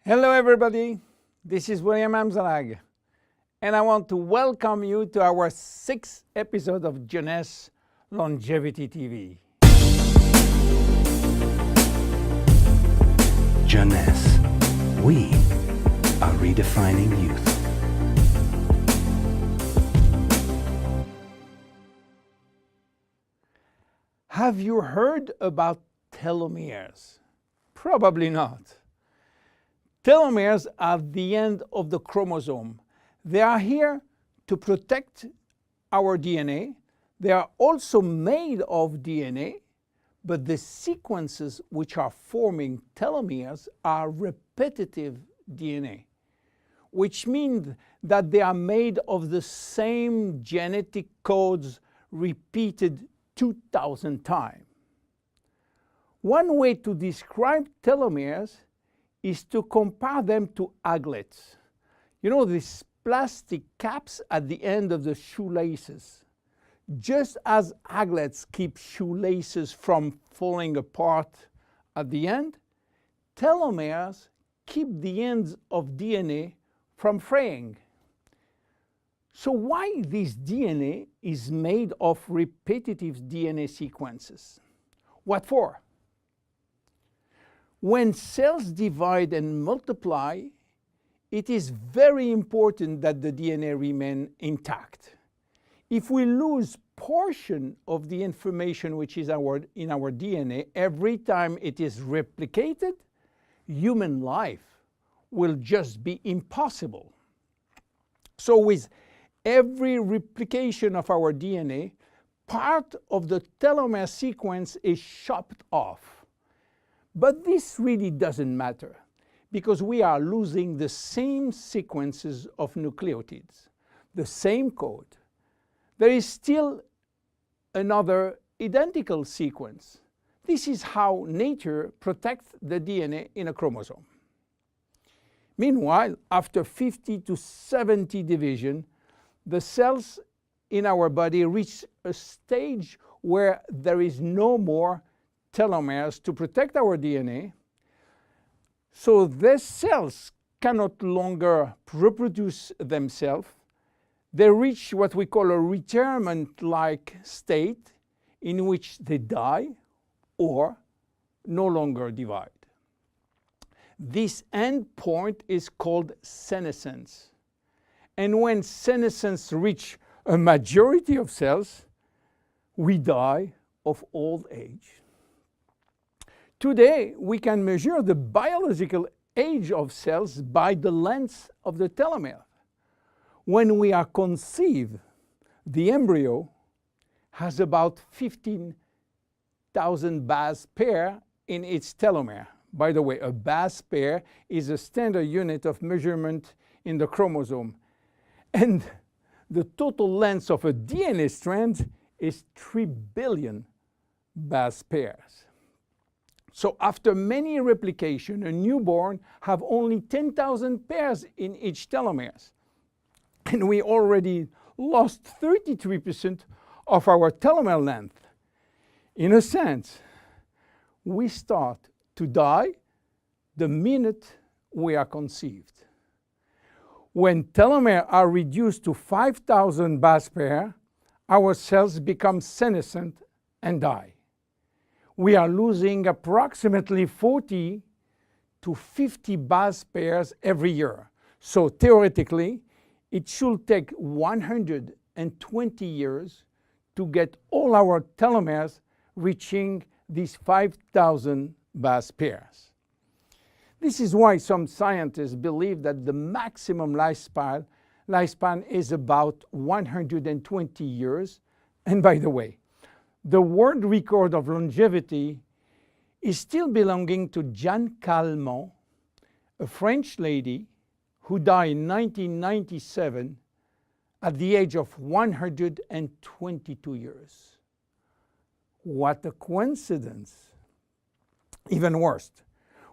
Hello everybody, this is William Amzallag, and I want to welcome you to our 6th episode of Jeunesse Longevity TV. Jeunesse, we are redefining youth. Have you heard about telomeres? Probably not. Telomeres are the end of the chromosome. They are here to protect our DNA. They are also made of DNA, but the sequences which are forming telomeres are repetitive DNA, which means that they are made of the same genetic codes repeated 2,000 times. One way to describe telomeres is to compare them to aglets. You know, these plastic caps at the end of the shoelaces. Just as aglets keep shoelaces from falling apart at the end, telomeres keep the ends of DNA from fraying. So why this DNA is made of repetitive DNA sequences? What for? When cells divide and multiply, it is very important that the DNA remain intact. If we lose portion of the information which is in our DNA every time it is replicated, human life will just be impossible. So with every replication of our DNA, part of the telomere sequence is chopped off. But this really doesn't matter because we are losing the same sequences of nucleotides, the same code. There is still another identical sequence. This is how nature protects the DNA in a chromosome. Meanwhile, after 50 to 70 division, the cells in our body reach a stage where there is no more telomeres to protect our DNA, so these cells cannot longer reproduce themselves. They reach what we call a retirement-like state in which they die or no longer divide. This end point is called senescence. And when senescence reaches a majority of cells, we die of old age. Today, we can measure the biological age of cells by the length of the telomere. When we are conceived, the embryo has about 15,000 base pair in its telomere. By the way, a base pair is a standard unit of measurement in the chromosome. And the total length of a DNA strand is 3 billion base pairs. So after many replication, a newborn have only 10,000 pairs in each telomeres. And we already lost 33% of our telomere length. In a sense, we start to die the minute we are conceived. When telomeres are reduced to 5,000 base pairs, our cells become senescent and die. We are losing approximately 40 to 50 base pairs every year. So theoretically, it should take 120 years to get all our telomeres reaching these 5,000 base pairs. This is why some scientists believe that the maximum lifespan is about 120 years. And by the way, the world record of longevity is still belonging to Jeanne Calment, a French lady who died in 1997 at the age of 122 years. What a coincidence! Even worse,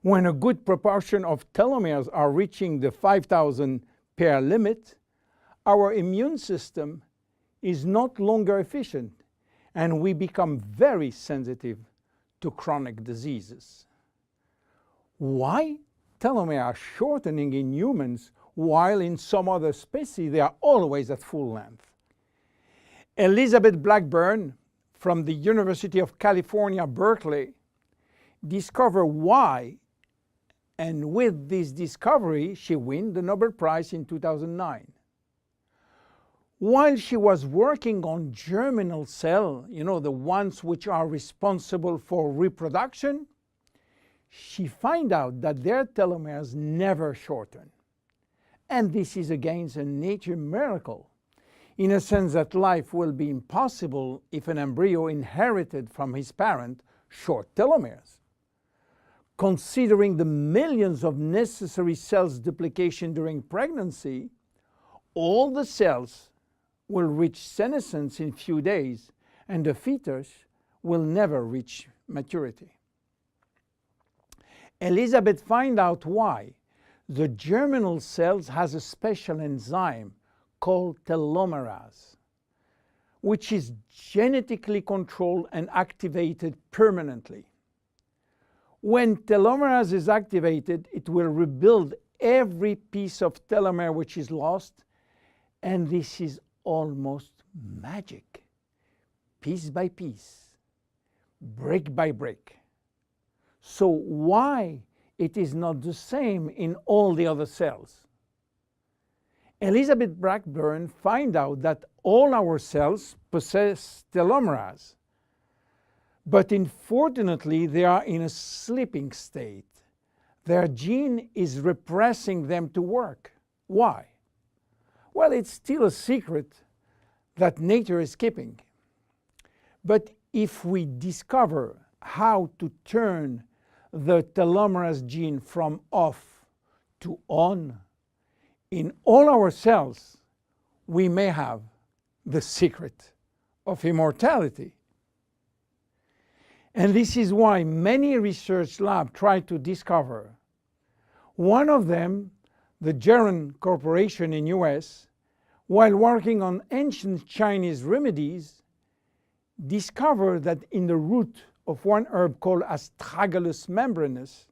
when a good proportion of telomeres are reaching the 5,000 pair limit, our immune system is not longer efficient, and we become very sensitive to chronic diseases. Why telomeres are shortening in humans, while in some other species they are always at full length. Elizabeth Blackburn from the University of California, Berkeley, discovered why, and with this discovery she won the Nobel Prize in 2009. While she was working on germinal cells, the ones which are responsible for reproduction, she found out that their telomeres never shorten. And this is again a nature miracle, in a sense that life will be impossible if an embryo inherited from his parent short telomeres. Considering the millions of necessary cells duplication during pregnancy, all the cells will reach senescence in few days, and the fetus will never reach maturity. Elizabeth found out why. The germinal cells has a special enzyme called telomerase, which is genetically controlled and activated permanently. When telomerase is activated, it will rebuild every piece of telomere which is lost, and this is almost magic. Piece by piece, brick by brick. So why it is not the same in all the other cells? Elizabeth Blackburn found out that all our cells possess telomerase, but unfortunately they are in a sleeping state. Their gene is repressing them to work. Why? Well, it's still a secret that nature is keeping. But if we discover how to turn the telomerase gene from off to on in all our cells, we may have the secret of immortality. And this is why many research labs try to discover. One of them, the Geron Corporation in US, while working on ancient Chinese remedies, discovered that in the root of one herb called Astragalus membranus,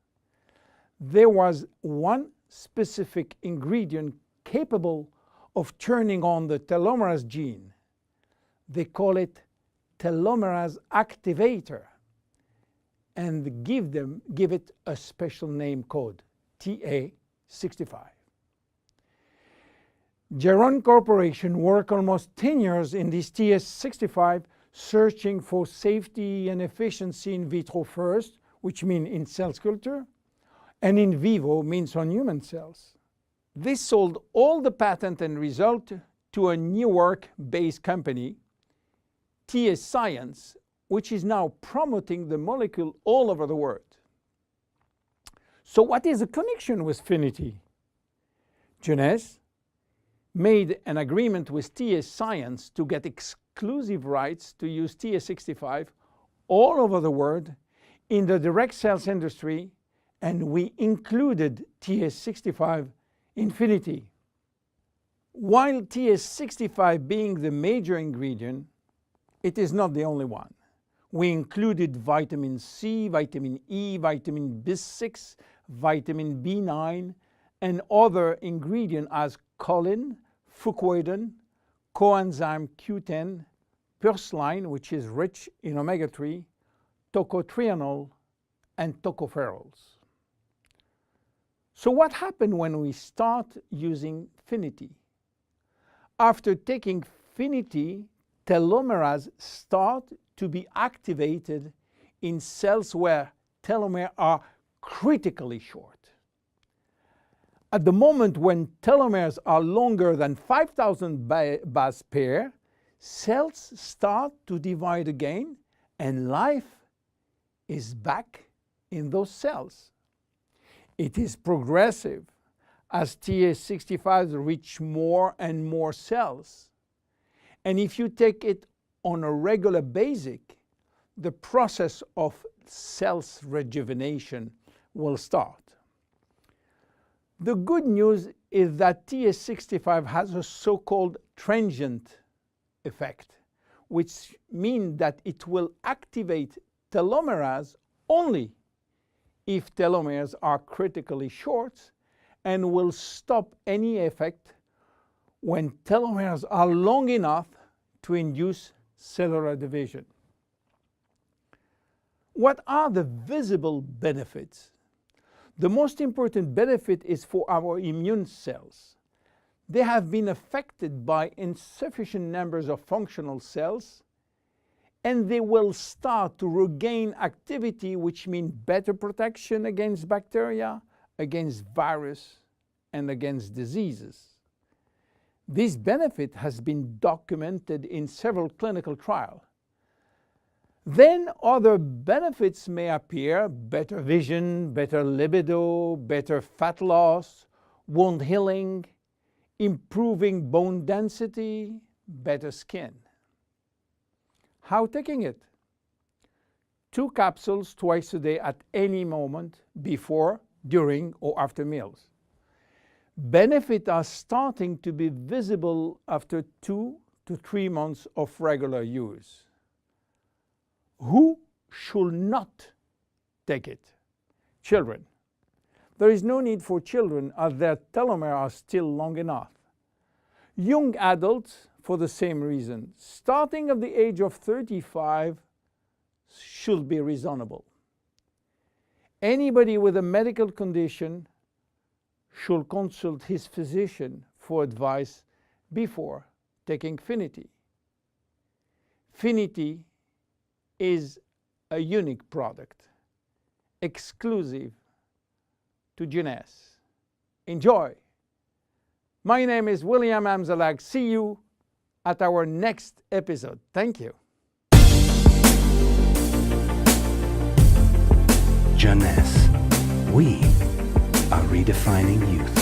there was one specific ingredient capable of turning on the telomerase gene. They call it telomerase activator, and give it a special name code, TA65. Geron Corporation worked almost 10 years in this TA65, searching for safety and efficiency in vitro first, which means in cell culture, and in vivo means on human cells. They sold all the patent and result to a New York-based company, TA Science, which is now promoting the molecule all over the world. So what is the connection with Finiti? Jeunesse made an agreement with TA Science to get exclusive rights to use TA65 all over the world in the direct sales industry, and we included TA65 in Finiti. While TA65 being the major ingredient, it is not the only one. We included vitamin C, vitamin E, vitamin B6, vitamin B9, and other ingredients as choline, Fucoidan, Coenzyme Q10, Purslane, which is rich in omega-3, Tocotrienols, and Tocopherols. So what happened when we start using Finiti? After taking Finiti, telomerase start to be activated in cells where telomeres are critically short. At the moment when telomeres are longer than 5,000 base pair, cells start to divide again, and life is back in those cells. It is progressive as TA65 reach more and more cells. And if you take it on a regular basis, the process of cells rejuvenation will start. The good news is that TA65 has a so-called transient effect, which means that it will activate telomerase only if telomeres are critically short and will stop any effect when telomeres are long enough to induce cellular division. What are the visible benefits? The most important benefit is for our immune cells. They have been affected by insufficient numbers of functional cells, and they will start to regain activity, which means better protection against bacteria, against virus, and against diseases. This benefit has been documented in several clinical trials. Then other benefits may appear: better vision, better libido, better fat loss, wound healing, improving bone density, better skin. How taking it? 2 capsules twice a day at any moment, before, during, or after meals. Benefits are starting to be visible after 2 to 3 months of regular use. Who should not take it? Children. There is no need for children, as their telomeres are still long enough. Young adults, for the same reason, starting at the age of 35, should be reasonable. Anybody with a medical condition should consult his physician for advice before taking Finiti. Finiti is a unique product, exclusive to Jeunesse. Enjoy! My name is William Amzallag. See you at our next episode. Thank you. Jeunesse. We are redefining youth.